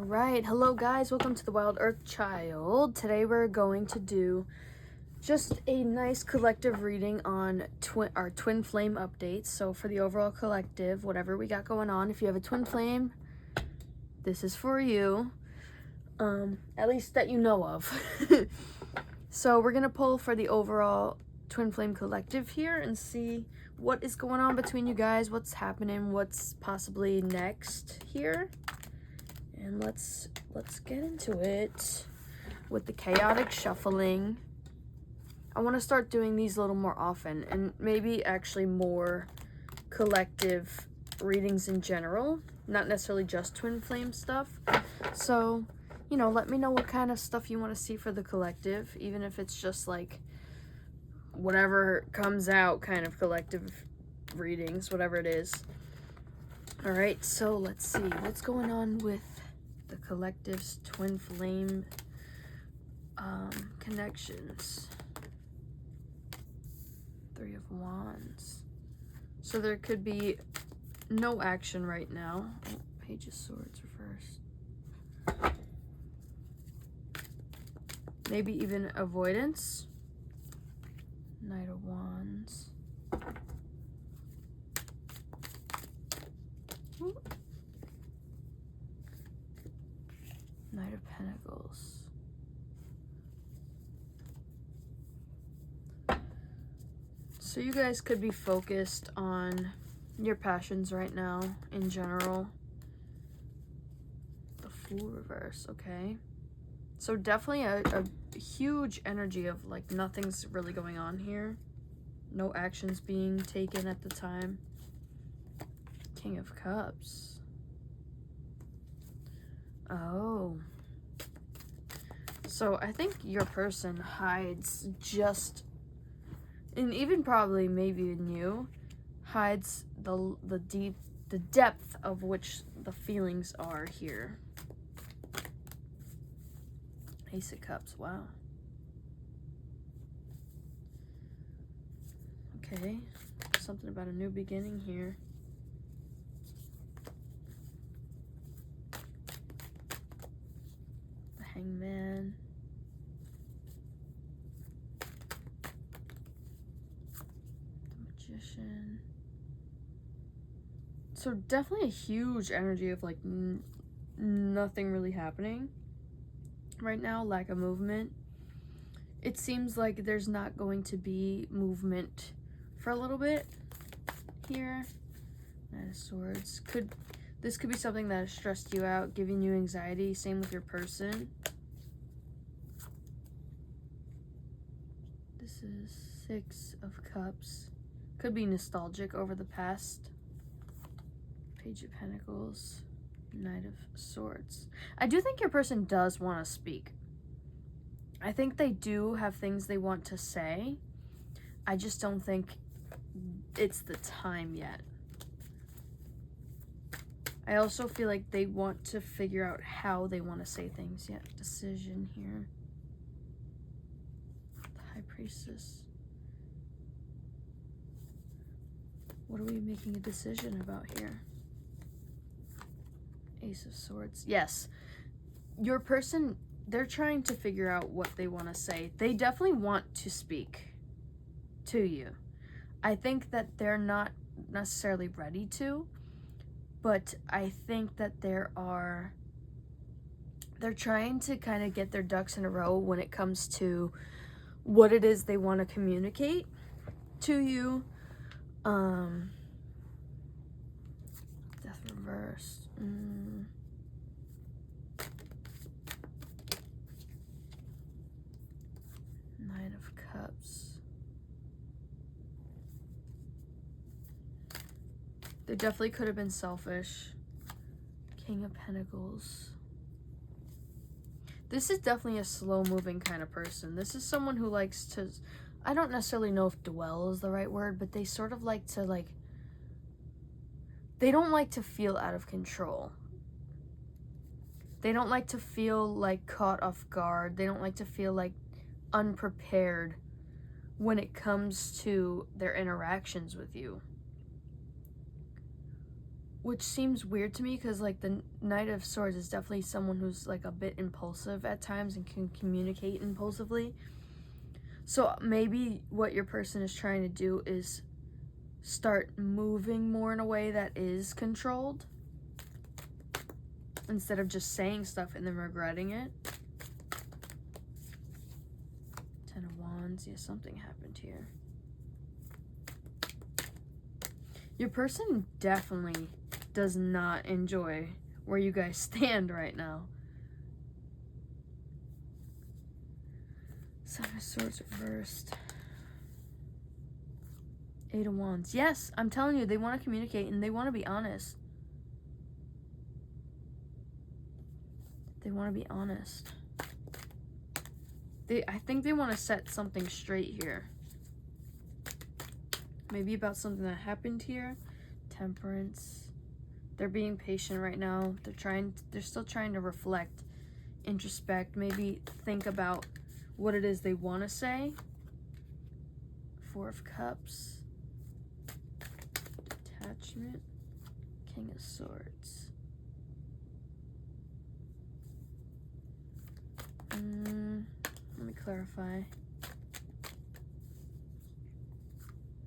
Alright, hello guys, welcome to the Wild Earth Child. Today we're going to do just a nice collective reading on our twin flame updates. So for the overall collective, whatever we got going on, if you have a twin flame, this is for you. At least that you know of. So we're going to pull for the overall twin flame collective here and see what is going on between you guys, what's happening, what's possibly next here. And let's get into it with the chaotic shuffling. I want to start doing these a little more often and maybe actually more collective readings in general, not necessarily just twin flame stuff. So, you know, let me know what kind of stuff you want to see for the collective, even if it's just like whatever comes out kind of collective readings, whatever it is. All right, so let's see what's going on with the collective's twin flame connections. Three of Wands. So there could be no action right now. Oh, Page of Swords reversed. Maybe even avoidance. Knight of Wands. Ooh. Knight of Pentacles. So you guys could be focused on your passions right now in general. The Fool reverse, okay. So definitely a huge energy of like nothing's really going on here. No actions being taken at the time. King of Cups. Oh. So I think your person hides just, and even probably maybe in you, hides the depth of which the feelings are here. Ace of Cups, wow. Okay, something about a new beginning here. The Hangman. The Magician. So definitely a huge energy of like nothing really happening right now, lack of movement. It seems like there's not going to be movement for a little bit here. Knight of Swords. This could be something that has stressed you out, giving you anxiety. Same with your person. This is Six of Cups. Could be nostalgic over the past. Page of Pentacles. Knight of Swords. I do think your person does want to speak. I think they do have things they want to say. I just don't think it's the time yet. I also feel like they want to figure out how they want to say things yet. Decision here. The High Priestess. What are we making a decision about here? Ace of Swords. Yes. Your person, they're trying to figure out what they want to say. They definitely want to speak to you. I think that they're not necessarily ready to, but I think that they're trying to kind of get their ducks in a row when it comes to what it is they want to communicate to you. Death reversed. Nine of Cups. They definitely could have been selfish. King of Pentacles. This is definitely a slow-moving kind of person. This is someone who likes to, I don't necessarily know if dwell is the right word, but they sort of like to they don't like to feel out of control. They don't like to feel like caught off guard. They don't like to feel like unprepared when it comes to their interactions with you. which seems weird to me because like the Knight of Swords is definitely someone who's like a bit impulsive at times and can communicate impulsively. So maybe what your person is trying to do is start moving more in a way that is controlled instead of just saying stuff and then regretting it. Ten of Wands. Yeah, something happened here. Your person definitely does not enjoy where you guys stand right now. Seven of Swords reversed. Eight of Wands. Yes, I'm telling you, they want to communicate and they want to be honest. They want to be honest. I think they want to set something straight here. Maybe about something that happened here. Temperance. They're being patient right now. They're still trying to reflect, introspect, maybe think about what it is they want to say. Four of Cups. Detachment. King of Swords. Let me clarify.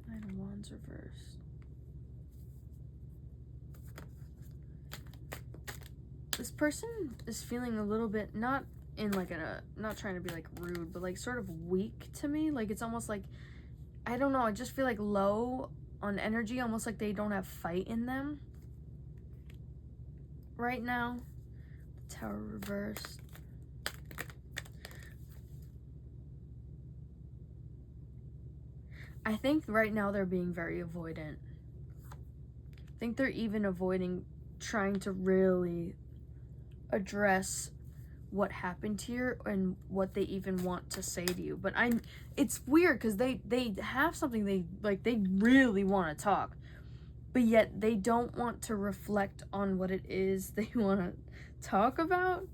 Nine of Wands reversed. This person is feeling a little bit, not in like not trying to be like rude, but like sort of weak to me. Like it's almost like, I don't know, I just feel like low on energy, almost like they don't have fight in them right now. The Tower reversed. I think right now they're being very avoidant. I think they're even avoiding trying to really address what happened here and what they even want to say to you. But it's weird because they have something they really want to talk, but yet they don't want to reflect on what it is they want to talk about.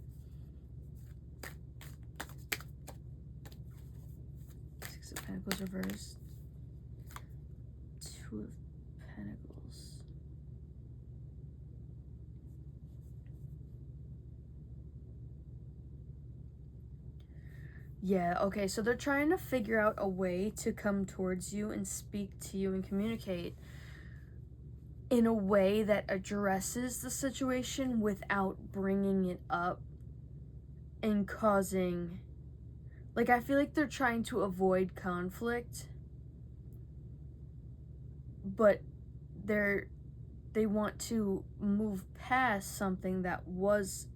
Six of Pentacles reversed. Two of Pentacles. Yeah, okay, so they're trying to figure out a way to come towards you and speak to you and communicate in a way that addresses the situation without bringing it up and causing, like, I feel like they're trying to avoid conflict, but they want to move past something that was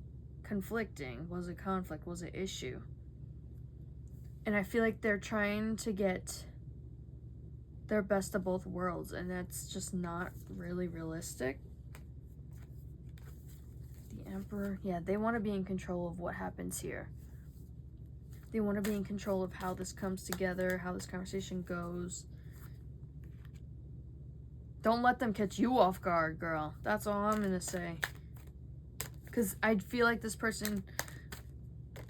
conflicting, was a conflict, was an issue. And I feel like they're trying to get their best of both worlds, and that's just not really realistic. The Emperor, yeah, they want to be in control of what happens here. They want to be in control of how this comes together, how this conversation goes. Don't let them catch you off guard, girl. That's all I'm gonna say. Because I feel like this person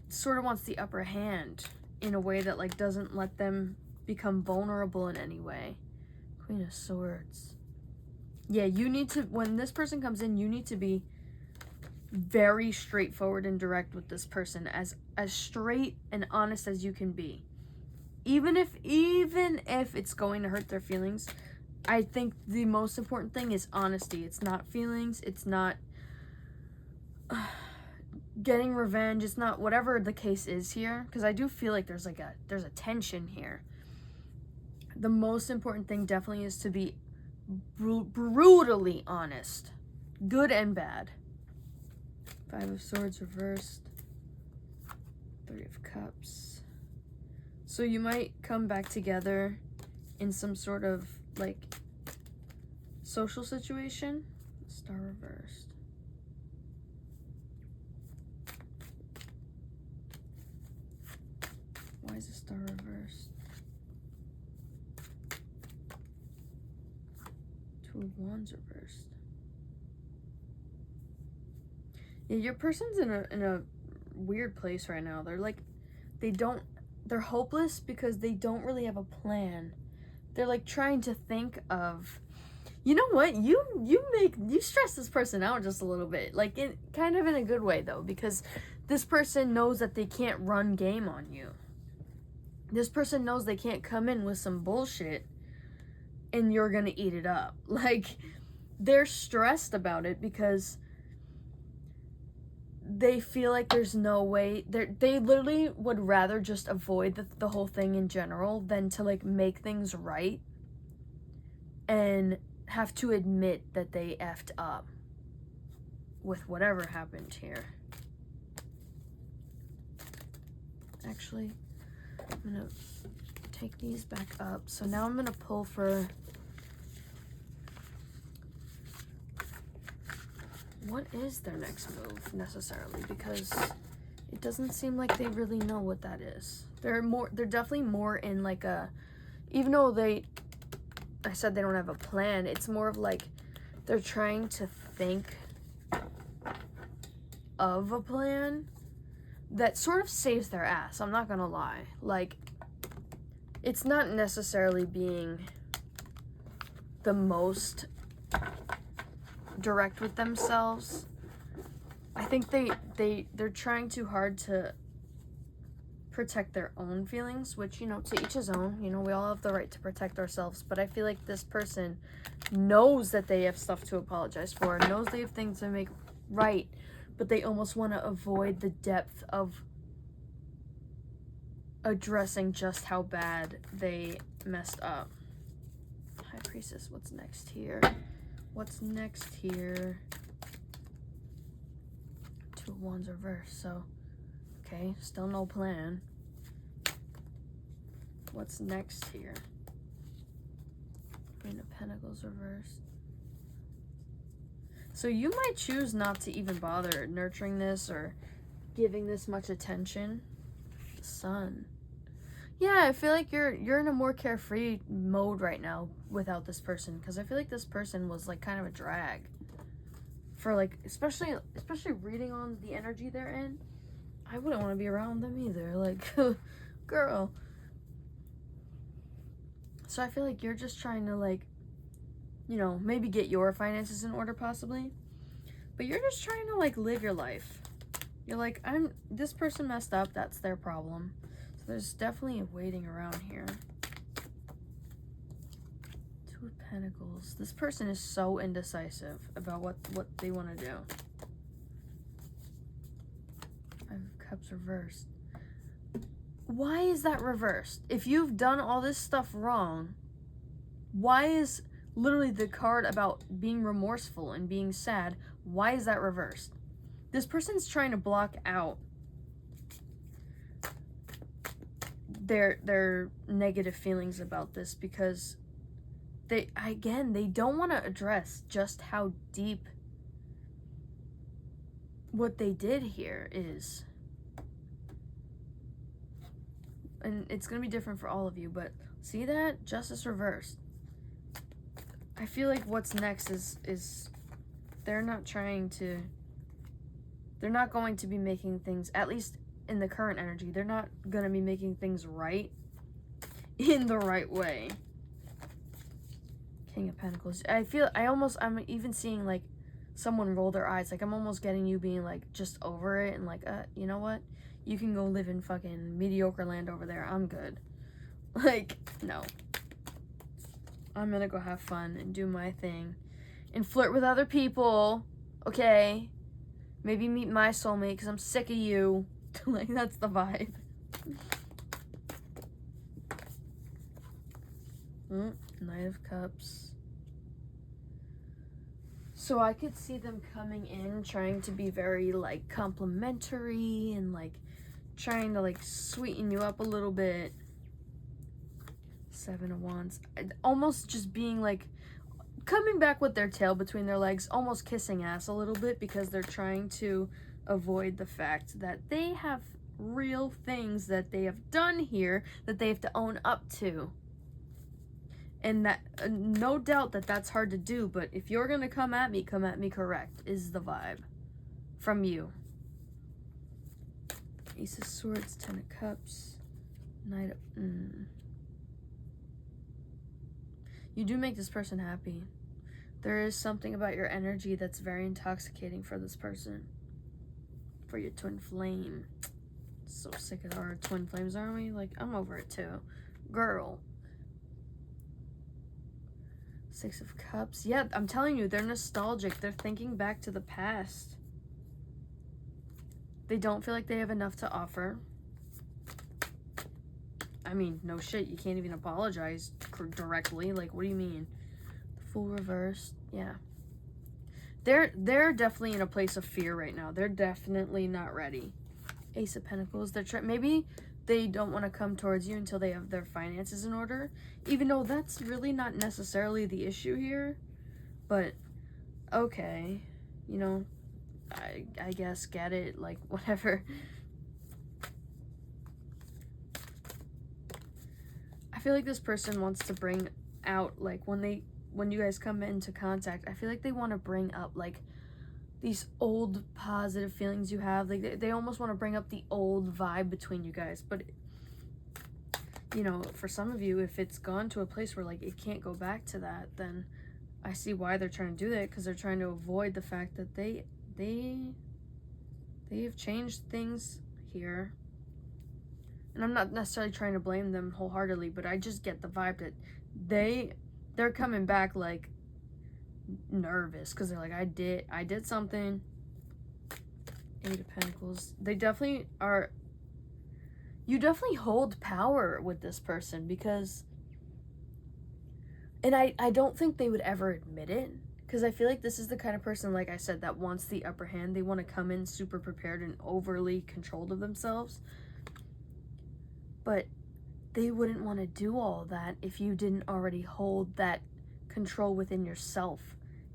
sort of wants the upper hand in a way that like doesn't let them become vulnerable in any way. Queen of Swords. Yeah, you need to, when this person comes in, you need to be very straightforward and direct with this person, as straight and honest as you can be. Even if it's going to hurt their feelings, I think the most important thing is honesty. It's not feelings, it's not getting revenge, it's not whatever the case is here, because I do feel like there's a tension here. The most important thing definitely is to be brutally honest, good and bad. Five of Swords reversed. Three of Cups. So you might come back together in some sort of like social situation. Star reversed. Why is the Star reversed? Two of Wands reversed. Yeah, your person's in a weird place right now. They're like, they're hopeless because they don't really have a plan. They're like trying to think of, You know what? You stress this person out just a little bit. Like, kind of in a good way, though, because this person knows that they can't run game on you. This person knows they can't come in with some bullshit and you're gonna eat it up. Like, they're stressed about it because they feel like there's no way. They literally would rather just avoid the whole thing in general than to, like, make things right and have to admit that they effed up with whatever happened here. Actually, I'm gonna take these back up. So now I'm gonna pull for what is their next move necessarily, because it doesn't seem like they really know what that is. They're definitely more in like a, even though I said they don't have a plan, it's more of like they're trying to think of a plan that sort of saves their ass. I'm not gonna lie. Like, it's not necessarily being the most direct with themselves. I think they're trying too hard to protect their own feelings, which, you know, to each his own. You know, we all have the right to protect ourselves, but I feel like this person knows that they have stuff to apologize for, knows they have things to make right, but they almost want to avoid the depth of addressing just how bad they messed up. High Priestess, what's next here? What's next here? Two of Wands reversed, so okay, still no plan. What's next here? Queen of Pentacles reversed. So you might choose not to even bother nurturing this or giving this much attention. The Sun. Yeah, I feel like you're in a more carefree mode right now without this person, because I feel like this person was like kind of a drag for, like, especially reading on the energy they're in. I wouldn't want to be around them either. Like, girl. So I feel like you're just trying to, like, you know, maybe get your finances in order possibly, but you're just trying to, like, live your life. You're like, this person messed up, that's their problem. So there's definitely a waiting around here. Two of Pentacles. This person is so indecisive about what they want to do. Five of Cups reversed. Why is that reversed? If you've done all this stuff wrong, why is literally the card about being remorseful and being sad, why is that reversed? This person's trying to block out their negative feelings about this because they don't want to address just how deep what they did here is. And it's going to be different for all of you, but see that? Justice reversed. I feel like what's next is they're not going to be making things, at least in the current energy, they're not going to be making things right in the right way. King of Pentacles. I'm even seeing, like, someone roll their eyes. Like, I'm almost getting you being, like, just over it and, like, you know what? You can go live in fucking mediocre land over there. I'm good. Like, no. I'm gonna go have fun and do my thing. And flirt with other people. Okay? Maybe meet my soulmate because I'm sick of you. Like, that's the vibe. Knight of Cups. So I could see them coming in trying to be very, like, complimentary and, like, trying to, like, sweeten you up a little bit. Seven of Wands. Almost just being, like, coming back with their tail between their legs, almost kissing ass a little bit because they're trying to avoid the fact that they have real things that they have done here that they have to own up to. And that, no doubt that that's hard to do, but if you're gonna come at me correct, is the vibe from you. Ace of Swords, Ten of Cups, Knight of... You do make this person happy. There is something about your energy that's very intoxicating for this person. For your twin flame. So sick of our twin flames, aren't we? Like, I'm over it too. Girl. Six of Cups. Yeah, I'm telling you, they're nostalgic. They're thinking back to the past. They don't feel like they have enough to offer. I mean, no shit. You can't even apologize directly. Like, what do you mean? The Fool reversed. Yeah. They're definitely in a place of fear right now. They're definitely not ready. Ace of Pentacles. Maybe they don't want to come towards you until they have their finances in order. Even though that's really not necessarily the issue here. But, okay. You know, I guess get it. Like, whatever. I feel like this person wants to bring out, like, when you guys come into contact, I feel like they want to bring up, like, these old positive feelings you have. Like, they almost want to bring up the old vibe between you guys. But, you know, for some of you, if it's gone to a place where, like, it can't go back to that, then I see why they're trying to do that, because they're trying to avoid the fact that they have changed things here. And I'm not necessarily trying to blame them wholeheartedly, but I just get the vibe that they're coming back, like, nervous, because they're like, I did something. Eight of Pentacles. They definitely are. You definitely hold power with this person, because, and I don't think they would ever admit it, because I feel like this is the kind of person, like I said, that wants the upper hand. They want to come in super prepared and overly controlled of themselves. But they wouldn't want to do all that if you didn't already hold that control within yourself.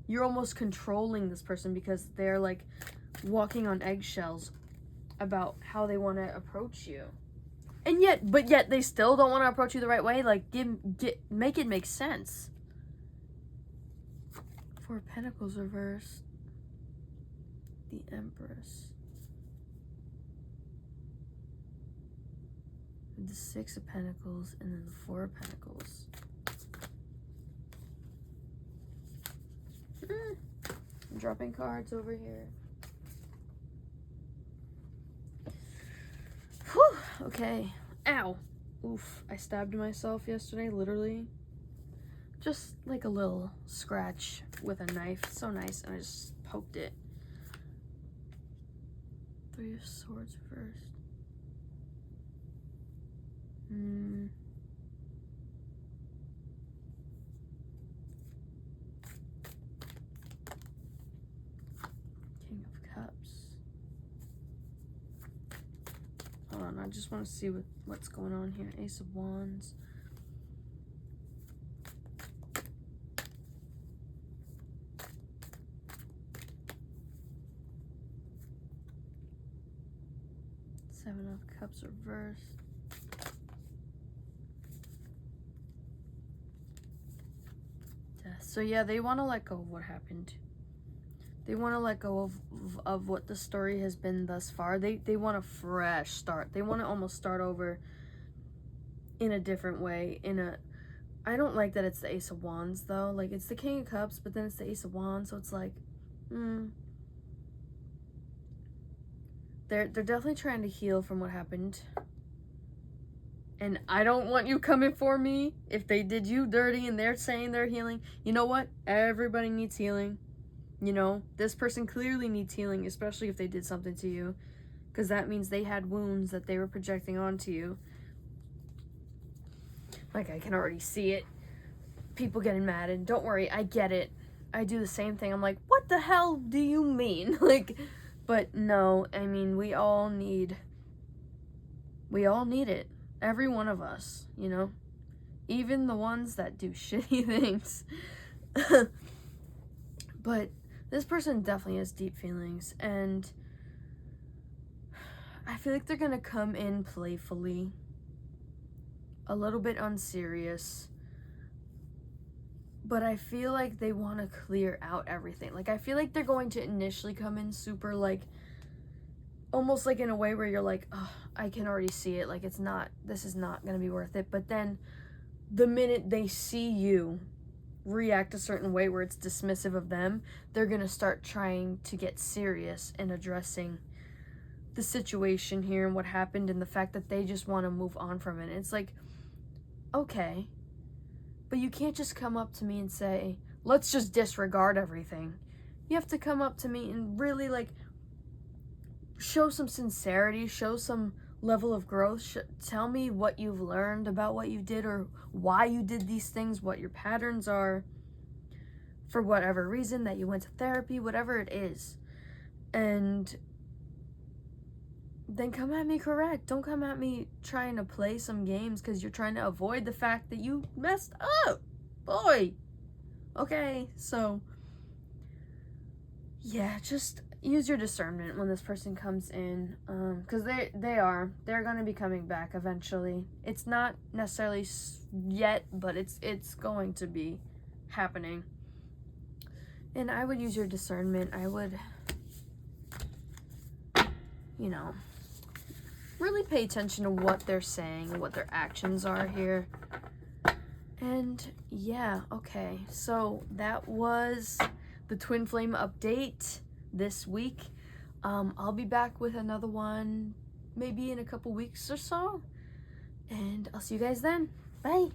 You're almost controlling this person because they're, like, walking on eggshells about how they want to approach you. And yet they still don't want to approach you the right way. Like, make it make sense. Four of Pentacles reversed. The Empress. The Six of Pentacles, and then the Four of Pentacles. I'm dropping cards over here. Whew, okay. Ow. Oof. I stabbed myself yesterday, literally. Just like a little scratch with a knife. So nice. And I just poked it. Three of Swords first. King of Cups. Hold on, I just want to see what's going on here. Ace of Wands. Seven of Cups reversed. So yeah, they want to let go of what happened. They want to let go of what the story has been thus far. They want a fresh start. They want to almost start over in a different way. I don't like that it's the Ace of Wands though. Like, it's the King of Cups, but then it's the Ace of Wands, so it's like, They're definitely trying to heal from what happened. And I don't want you coming for me if they did you dirty and they're saying they're healing. You know what? Everybody needs healing. You know, this person clearly needs healing, especially if they did something to you. Because that means they had wounds that they were projecting onto you. Like, I can already see it. People getting mad, and don't worry, I get it. I do the same thing. I'm like, what the hell do you mean? Like, but no, I mean, we all need it. Every one of us, you know? Even the ones that do shitty things. But this person definitely has deep feelings, and I feel like they're gonna come in playfully, a little bit unserious, but I feel like they want to clear out everything. Like, I feel like they're going to initially come in super, like, almost like in a way where you're like, oh, I can already see it. Like, this is not going to be worth it. But then the minute they see you react a certain way where it's dismissive of them, they're gonna start trying to get serious in addressing the situation here and what happened and the fact that they just want to move on from it. It's like, okay, but you can't just come up to me and say, let's just disregard everything. You have to come up to me and really, like, show some sincerity, show some level of growth. Tell me what you've learned about what you did or why you did these things, what your patterns are, for whatever reason, that you went to therapy, whatever it is. And then come at me correct. Don't come at me trying to play some games because you're trying to avoid the fact that you messed up. Boy. Okay, so yeah, just use your discernment when this person comes in, because they're going to be coming back eventually. It's not necessarily yet, but it's going to be happening. And I would use your discernment. I would, really pay attention to what they're saying, what their actions are here. And yeah, okay, so that was the twin flame update this week. I'll be back with another one maybe in a couple weeks or so, and I'll see you guys then. Bye.